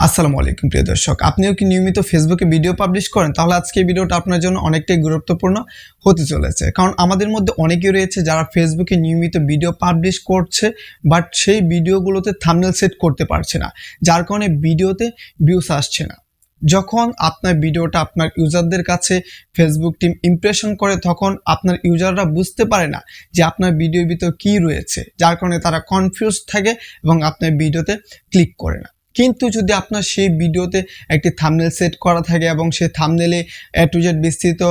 আসসালামু আলাইকুম প্রিয় দর্শক, আপনিও কি নিয়মিত ফেসবুকে ভিডিও পাবলিশ করেন? তাহলে আজকে এই ভিডিওটা আপনার জন্য অনেকটাই গুরুত্বপূর্ণ হতে চলেছে। কারণ আমাদের মধ্যে অনেকেই রয়েছে যারা ফেসবুকে নিয়মিত ভিডিও পাবলিশ করছে, বাট সেই ভিডিওগুলোতে থাম্বনেল সেট করতে পারছে না, যার কারণে ভিডিওতে ভিউস আসছে না। যখন আপনার ভিডিওটা আপনার ইউজারদের কাছে ফেসবুক টিম ইমপ্রেশন করে, তখন আপনার ইউজাররা বুঝতে পারে না যে আপনার ভিডিওর ভিতর কী রয়েছে, যার কারণে তারা কনফিউজ থাকে এবং আপনার ভিডিওতে ক্লিক করে না। কিন্তু যদি আপনার সেই ভিডিওতে একটি থাম্বনেল সেট করা থাকে এবং সেই থাম্বনেলে এ টু জেড বিস্তৃত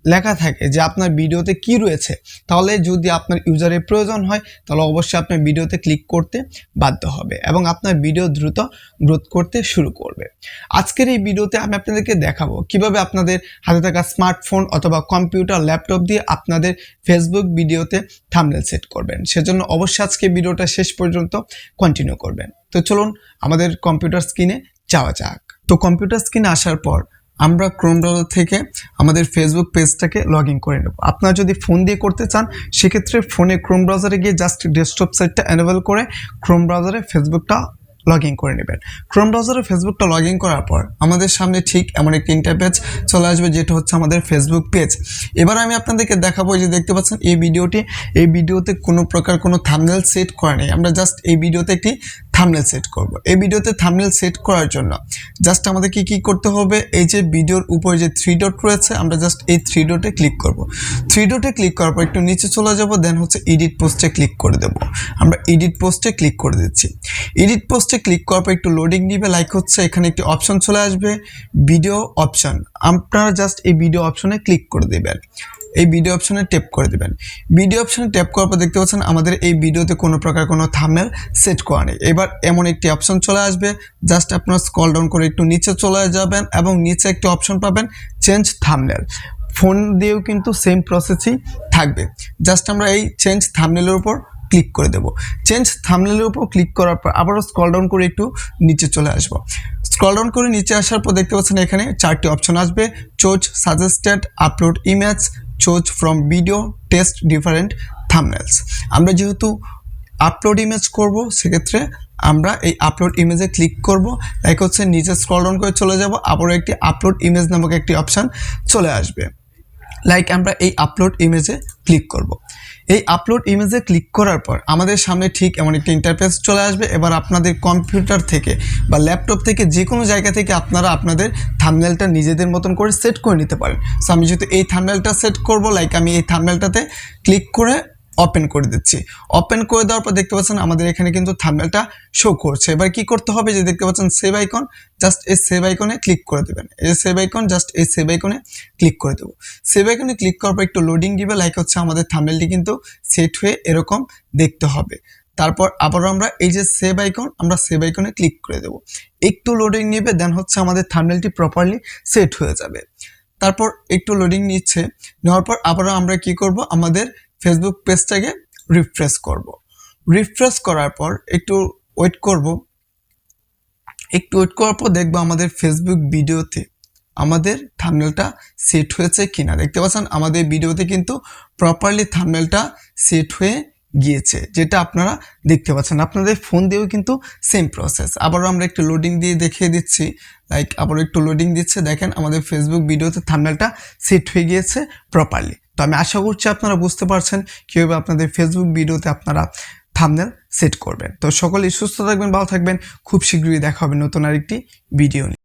লেখা থাকে যে আপনার ভিডিওতে কি রয়েছে, তাহলে যদি আপনার ইউজারের প্রয়োজন হয় তাহলে অবশ্যই আপনার ভিডিওতে ক্লিক করতে বাধ্য হবে এবং আপনার ভিডিও দ্রুত গ্রোথ করতে শুরু করবে। আজকের এই ভিডিওতে আমি আপনাদেরকে দেখাবো কিভাবে আপনাদের হাতে থাকা স্মার্টফোন অথবা কম্পিউটার, ল্যাপটপ দিয়ে আপনাদের ফেসবুক ভিডিওতে থাম্বনেল সেট করবেন। সেজন্য অবশ্যই আজকে ভিডিওটা শেষ পর্যন্ত কন্টিনিউ করবেন। তো চলুন আমাদের কম্পিউটার স্ক্রিনে যাওয়া যাক। তো কম্পিউটার স্ক্রিনে আসার পর আমরা ক্রোম ব্রাউজার থেকে আমাদের ফেসবুক পেজটাকে লগ ইন করে নেব। আপনারা যদি ফোন দিয়ে করতে চান সেক্ষেত্রে ফোনে ক্রোম ব্রাউজারে গিয়ে জাস্ট ডেস্কটপ সাইটটা এনেবল করে ক্রোম ব্রাউজারে ফেসবুকটা লগ ইন করে নেবেন। ক্রোম ব্রাউজারে ফেসবুকটা লগ ইন করার পর আমাদের সামনে ঠিক এমন একটি ইন্টারফেস চলে আসবে, যেটা হচ্ছে আমাদের ফেসবুক পেজ। এবার আমি আপনাদেরকে দেখাবো, যে দেখতে পাচ্ছেন এই ভিডিওতে কোনো প্রকার কোনো থাম্বনেল সেট করা নেই। আমরা জাস্ট এই ভিডিওতে একটি থাম্বনেল সেট করব। এই ভিডিওতে থাম্বনেল সেট করার জন্য জাস্ট আমাদেরকে কি করতে হবে, এই যে ভিডিওর উপরে যে 3 ডট রয়েছে, আমরা জাস্ট এই 3 ডটে ক্লিক করব। 3 ডটে ক্লিক করার পর একটু নিচে চলে যাব, দেন হচ্ছে এডিট পোস্টে ক্লিক করে দেব। আমরা এডিট পোস্টে ক্লিক করে দিচ্ছি। এডিট পোস্টে ক্লিক করার পর একটু লোডিং নিবে, লাইক হচ্ছে এখানে একটি অপশন চলে আসবে, ভিডিও অপশন। আপনারা জাস্ট এই ভিডিও অপশনে ক্লিক করে দেবেন, এই ভিডিও অপশনে ট্যাপ করে দেবেন। ভিডিও অপশনে ট্যাপ করার পর দেখতে পাচ্ছেন আমাদের এই ভিডিওতে কোনো প্রকার কোনো থাম্বনেল সেট করা নেই। এবার এমন একটি অপশন চলে আসবে, জাস্ট আপনারা স্ক্রল ডাউন করে একটু নিচে চলে যাবেন এবং নিচে একটি অপশন পাবেন চেঞ্জ থাম্বনেল। ফোন দিয়েও কিন্তু সেম প্রসেসই থাকবে। জাস্ট আমরা এই চেঞ্জ থাম্বনেলের উপর ক্লিক করে দেব। চেঞ্জ থাম্বনেলের উপর ক্লিক করার পর আবারও স্ক্রল ডাউন করে একটু নিচে চলে আসবো। স্ক্রল ডাউন করে নিচে আসার পর দেখতে পাচ্ছেন এখানে 4টি অপশন আসবে, choose suggested, upload image, choose from video, test different thumbnails. আমরা যেহেতু আপলোড ইমেজ করব, সেক্ষেত্রে আমরা এই আপলোড ইমেজে ক্লিক করব। লাইক হচ্ছে নিচে স্ক্রল ডাউন করে চলে যাব, আবারও একটি আপলোড ইমেজ নামক একটি অপশান চলে আসবে। লাইক আমরা এই আপলোড ইমেজে ক্লিক করব। এই আপলোড ইমেজে ক্লিক করার পর আমাদের সামনে ঠিক এমন একটি ইন্টারফেস চলে আসবে। এবার আপনাদের কম্পিউটার থেকে বা ল্যাপটপ থেকে যে কোনো জায়গা থেকে আপনারা আপনাদের থাম্বনেলটা নিজেদের মতন করে সেট করে নিতে পারেন। সো আমি যেহেতু এই থাম্বনেলটা সেট করব, লাইক আমি এই থাম্বনেলটাতে ক্লিক করে ওপেন করে দিচ্ছি। ওপেন করে দেওয়ার পর দেখতে পাচ্ছেন আমাদের এখানে কিন্তু থাম্বনেলটা শো করছে। এবার কি করতে হবে, যে দেখতে পাচ্ছেন সেভ আইকন, জাস্ট এই সেভ আইকনে ক্লিক করে দেবেন। এই সেভ আইকন, জাস্ট এই সেভ আইকনে ক্লিক করে দেবো। সেভ আইকনে ক্লিক করার পর একটু লোডিং দিবে, লাইক হচ্ছে আমাদের থাম্বনেলটি কিন্তু সেট হয়ে এরকম দেখতে হবে। তারপর আবারও আমরা এই যে সেভ আইকন, আমরা সেভ আইকনে ক্লিক করে দেবো। একটু লোডিং নেবে, দেন হচ্ছে আমাদের থাম্বনেলটি প্রপারলি সেট হয়ে যাবে। তারপর একটু লোডিং নিচ্ছে, নেওয়ার পর আবারও আমরা কি করব, আমাদের ফেসবুক পেজটাকে রিফ্রেশ করব। রিফ্রেশ করার পর একটু ওয়েট করব। একটু ওয়েট করার পর দেখবো আমাদের ফেসবুক ভিডিওতে আমাদের থাম্বনেলটা সেট হয়েছে কিনা। দেখতে পাচ্ছেন আমাদের ভিডিওতে কিন্তু প্রপারলি থাম্বনেলটা সেট হয়ে গিয়েছে, যেটা আপনারা দেখতে পাচ্ছেন। আপনাদের ফোন দিয়েও কিন্তু সেম প্রসেস। আবারও আমরা একটু লোডিং দিয়ে দেখিয়ে দিচ্ছি, লাইক আবারও একটু লোডিং দিচ্ছে, দেখেন আমাদের ফেসবুক ভিডিওতে থাম্বনেলটা সেট হয়ে গিয়েছে প্রপারলি। তো আমি আশা করছি আপনারা বুঝতে পারছেন কীভাবে আপনাদের ফেসবুক ভিডিওতে আপনারা থাম্বনেল সেট করবেন। তো সকলেই সুস্থ থাকবেন, ভালো থাকবেন। খুব শীঘ্রই দেখা হবে নতুন আরেকটি ভিডিও নিয়ে।